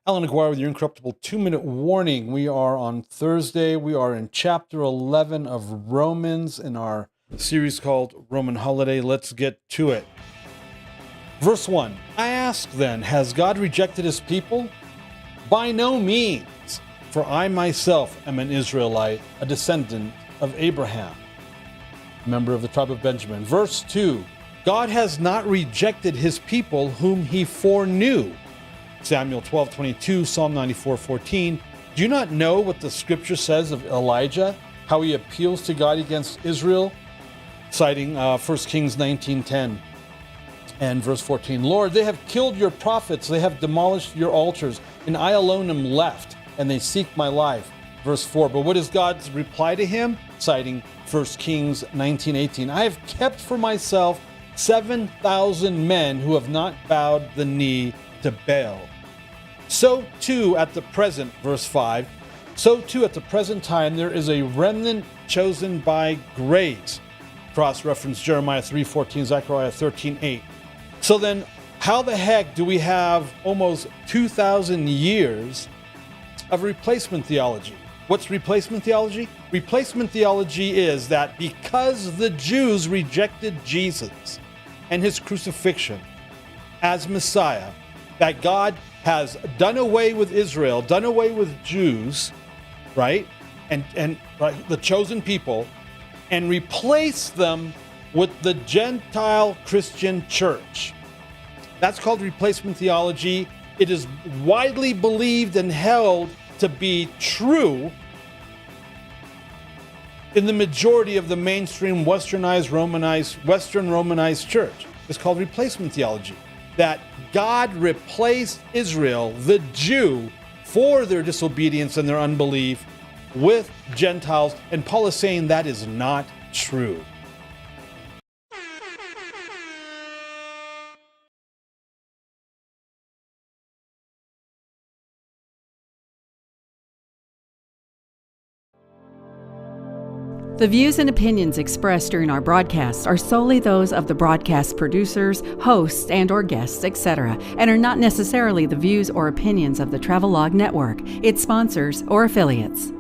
Allan Aguirre with your Incorruptible 2-minute warning. We are on Thursday. We are in chapter 11 of Romans in our series called Roman Holiday. Let's get to it. Verse 1. I ask then, has God rejected his people? By no means, for I myself am an Israelite, a descendant of Abraham, a member of the tribe of Benjamin. Verse 2. God has not rejected his people whom he foreknew. Samuel 12:22, Psalm 94:14. Do you not know what the scripture says of Elijah, how he appeals to God against Israel? Citing 1 Kings 19:10 and verse 14. Lord, they have killed your prophets, they have demolished your altars, and I alone am left, and they seek my life. Verse 4. But what is God's reply to him? Citing 1 Kings 19:18. I have kept for myself 7,000 men who have not bowed the knee to Baal. So too at the present, verse 5, so too at the present time there is a remnant chosen by grace. Cross-reference Jeremiah 3:14, Zechariah 13:8. So then, how the heck do we have almost 2,000 years of replacement theology? What's replacement theology? Replacement theology is that because the Jews rejected Jesus and his crucifixion as Messiah, that God has done away with Israel, done away with Jews, right? And right, the chosen people, and replaced them with the Gentile Christian church. That's called replacement theology. It is widely believed and held to be true in the majority of the mainstream Western Romanized church. It's called replacement theology. That God replaced Israel, the Jew, for their disobedience and their unbelief with Gentiles. And Paul is saying that is not true. The views and opinions expressed during our broadcasts are solely those of the broadcast producers, hosts, and/or guests, etc., and are not necessarily the views or opinions of the Travelog Network, its sponsors, or affiliates.